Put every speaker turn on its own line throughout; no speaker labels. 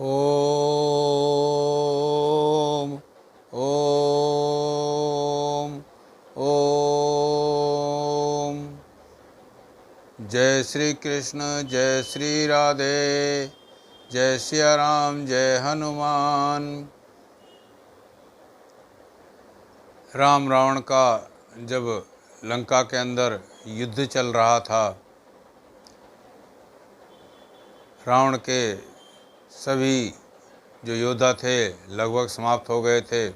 ओम ओम ओम। जय श्री कृष्ण, जय श्री राधे, जय सिया राम, जय हनुमान। राम रावण का जब लंका के अंदर युद्ध चल रहा था, रावण के सभी जो योद्धा थे लगभग समाप्त हो गए थे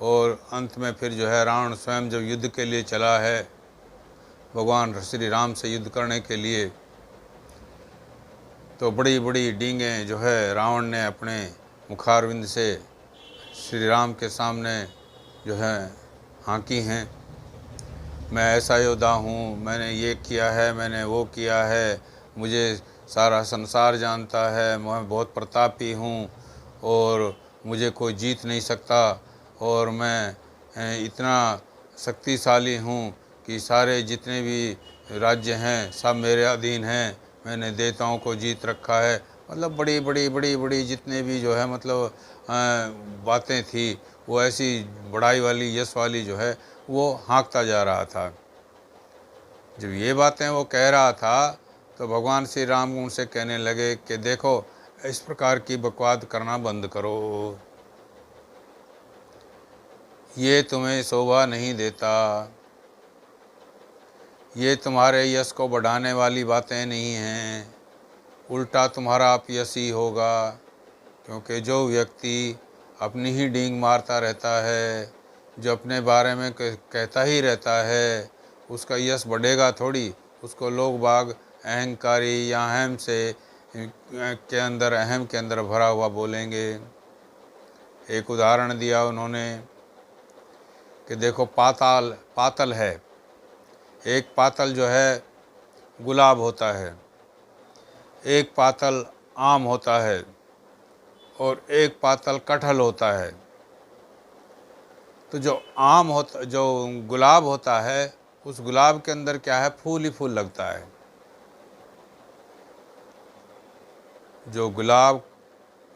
और अंत में फिर जो है रावण स्वयं जब युद्ध के लिए चला है भगवान श्री राम से युद्ध करने के लिए, तो बड़ी बड़ी डींगें जो है रावण ने अपने मुखारविंद से श्री राम के सामने जो है हाँकी हैं। मैं ऐसा योद्धा हूँ, मैंने ये किया है, मैंने वो किया है, मुझे सारा संसार जानता है, मैं बहुत प्रतापी हूँ और मुझे कोई जीत नहीं सकता और मैं इतना शक्तिशाली हूँ कि सारे जितने भी राज्य हैं सब मेरे अधीन हैं, मैंने देवताओं को जीत रखा है। मतलब बड़ी बड़ी बड़ी बड़ी जितने भी जो है मतलब बातें थी वो ऐसी बड़ाई वाली यश वाली जो है वो हाँकता जा रहा था। जब ये बातें वो कह रहा था तो भगवान श्री राम उनसे कहने लगे कि देखो इस प्रकार की बकवाद करना बंद करो, ये तुम्हें शोभा नहीं देता, ये तुम्हारे यश को बढ़ाने वाली बातें नहीं हैं, उल्टा तुम्हारा अपयश ही होगा। क्योंकि जो व्यक्ति अपनी ही डींग मारता रहता है, जो अपने बारे में कहता ही रहता है, उसका यश बढ़ेगा थोड़ी। उसको लोग बाग अहंकारी या अहम से के अंदर भरा हुआ बोलेंगे। एक उदाहरण दिया उन्होंने कि देखो पातल है, एक पातल जो है गुलाब होता है, एक पातल आम होता है और एक पातल कटहल होता है। तो जो गुलाब होता है उस गुलाब के अंदर क्या है, फूल ही फूल लगता है। जो गुलाब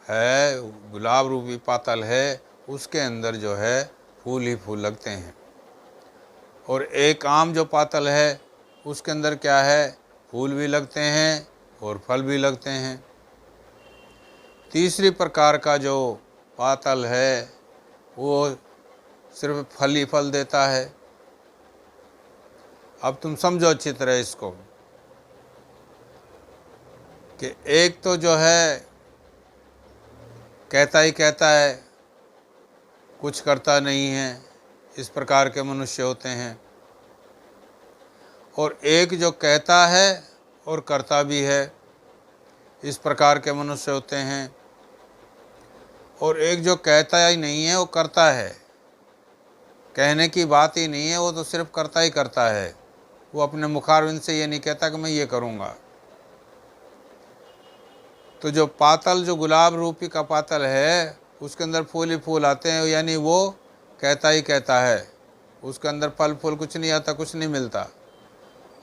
है, गुलाब रूपी पातल है, उसके अंदर जो है फूल ही फूल लगते हैं। और एक आम जो पातल है उसके अंदर क्या है, फूल भी लगते हैं और फल भी लगते हैं। तीसरी प्रकार का जो पातल है वो सिर्फ फल ही फल देता है। अब तुम समझो अच्छी तरह इसको कि एक तो जो है कहता ही कहता है, कुछ करता नहीं है, इस प्रकार के मनुष्य होते हैं। और एक जो कहता है और करता भी है, इस प्रकार के मनुष्य होते हैं। और एक जो कहता ही नहीं है वो करता है, कहने की बात ही नहीं है, वो तो सिर्फ करता ही करता है। वो अपने मुखारविंद से ये नहीं कहता कि मैं ये करूँगा। तो जो पातल, जो गुलाब रूपी का पातल है, उसके अंदर फूल ही फूल आते हैं, यानी वो कहता ही कहता है, उसके अंदर फल फूल कुछ नहीं आता, कुछ नहीं मिलता।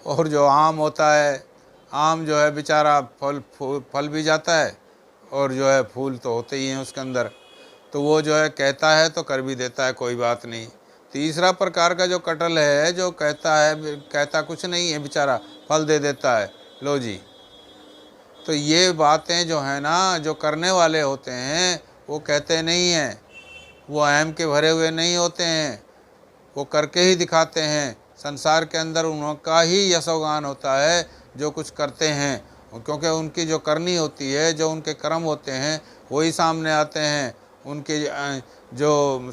और जो आम होता है, आम जो है बेचारा फल भी जाता है और जो है फूल तो होते ही हैं उसके अंदर। तो वो जो है कहता है तो कर भी देता है, कोई बात नहीं। तीसरा प्रकार का जो कटहल है, जो कहता कुछ नहीं है, बेचारा फल दे देता है, लो जी। तो ये बातें जो है ना, जो करने वाले होते हैं वो कहते नहीं हैं, वो अहम के भरे हुए नहीं होते हैं, वो करके ही दिखाते हैं। संसार के अंदर उनका ही यशोगान होता है जो कुछ करते हैं, क्योंकि उनकी जो करनी होती है, जो उनके कर्म होते हैं वही सामने आते हैं। उनके जो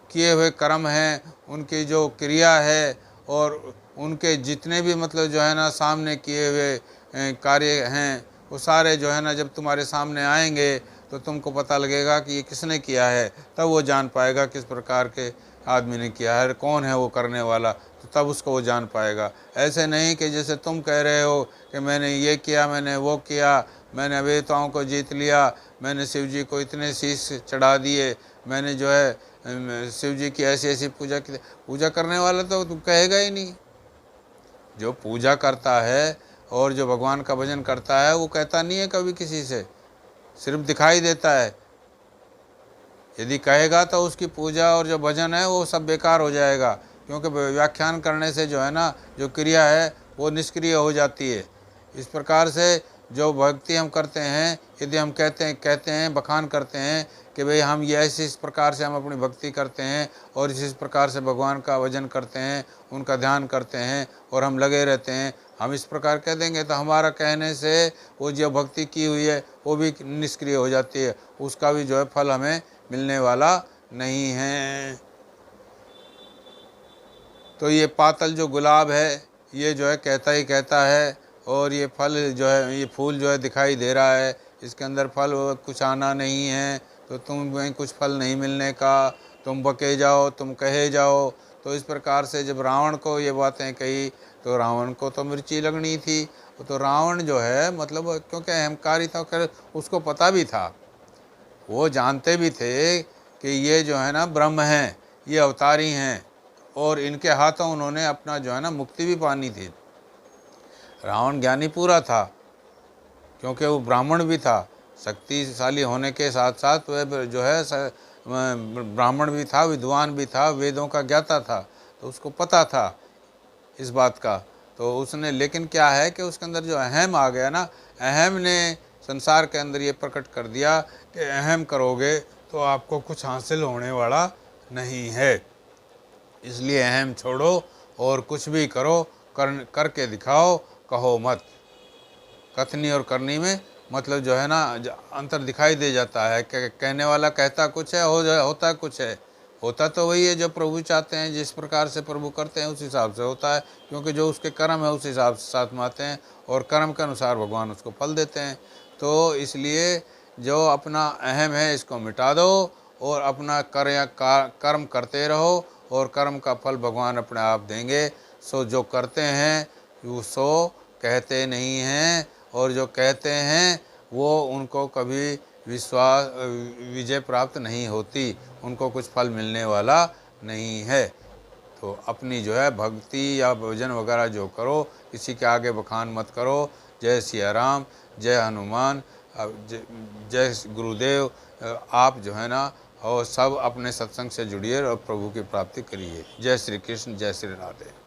किए हुए कर्म हैं, उनकी जो क्रिया है और उनके जितने भी मतलब जो है ना सामने किए हुए कार्य हैं, वो सारे जो है ना जब तुम्हारे सामने आएंगे तो तुमको पता लगेगा कि ये किसने किया है। तब वो जान पाएगा किस प्रकार के आदमी ने किया है, कौन है वो करने वाला, तो तब उसको वो जान पाएगा। ऐसे नहीं कि जैसे तुम कह रहे हो कि मैंने ये किया, मैंने वो किया, मैंने अवेताओं को जीत लिया, मैंने शिव जी को इतने शीश चढ़ा दिए, मैंने जो है शिव जी की ऐसी ऐसी पूजा की। पूजा करने वाला तो तुम कहेगा ही नहीं। जो पूजा करता है और जो भगवान का भजन करता है वो कहता नहीं है कभी किसी से, सिर्फ दिखाई देता है। यदि कहेगा तो उसकी पूजा और जो भजन है वो सब बेकार हो जाएगा, क्योंकि व्याख्यान करने से जो है ना, जो क्रिया है वो निष्क्रिय हो जाती है। इस प्रकार से जो भक्ति हम करते हैं, यदि हम कहते हैं बखान करते हैं कि भाई हम ये इस प्रकार से हम अपनी भक्ति करते हैं और इस प्रकार से भगवान का भजन करते हैं, उनका ध्यान करते हैं और हम लगे रहते हैं, हम इस प्रकार कह देंगे तो हमारा कहने से वो जो भक्ति की हुई है वो भी निष्क्रिय हो जाती है, उसका भी जो है फल हमें मिलने वाला नहीं है। तो ये पातल जो गुलाब है ये जो है कहता ही कहता है, और ये फल जो है, ये फूल जो है दिखाई दे रहा है, इसके अंदर फल कुछ आना नहीं है, तो तुम्हें कुछ फल नहीं मिलने का, तुम बके जाओ, तुम कहे जाओ। तो इस प्रकार से जब रावण को ये बातें कही तो रावण को तो मिर्ची लगनी थी। तो रावण जो है मतलब क्योंकि अहंकारी था, खैर उसको पता भी था, वो जानते भी थे कि ये जो है ना ब्रह्म हैं, ये अवतारी हैं और इनके हाथों उन्होंने अपना जो है ना मुक्ति भी पानी थी। रावण ज्ञानी पूरा था क्योंकि वो ब्राह्मण भी था, शक्तिशाली होने के साथ साथ वह जो है ब्राह्मण भी था, विद्वान भी था, वेदों का ज्ञाता था, तो उसको पता था इस बात का। तो उसने, लेकिन क्या है कि उसके अंदर जो अहम आ गया ना, अहम ने संसार के अंदर ये प्रकट कर दिया कि अहम करोगे तो आपको कुछ हासिल होने वाला नहीं है, इसलिए अहम छोड़ो और कुछ भी करो, करके दिखाओ, कहो मत। कथनी और करनी में मतलब जो है ना अंतर दिखाई दे जाता है कि कहने वाला कहता कुछ है, होता कुछ है। होता तो वही है जो प्रभु चाहते हैं, जिस प्रकार से प्रभु करते हैं उस हिसाब से होता है, क्योंकि जो उसके कर्म है उस हिसाब से साथ में आते हैं और कर्म के अनुसार भगवान उसको फल देते हैं। तो इसलिए जो अपना अहम है इसको मिटा दो और अपना कर्म करते रहो और कर्म का फल भगवान अपने आप देंगे। सो जो करते हैं वो सो कहते नहीं हैं, और जो कहते हैं वो उनको कभी विजय प्राप्त नहीं होती, उनको कुछ फल मिलने वाला नहीं है। तो अपनी जो है भक्ति या भजन वगैरह जो करो, किसी के आगे बखान मत करो। जय सिया राम, जय हनुमान, जय गुरुदेव। आप जो है ना और सब अपने सत्संग से जुड़िए और प्रभु की प्राप्ति करिए। जय श्री कृष्ण, जय श्री राधे।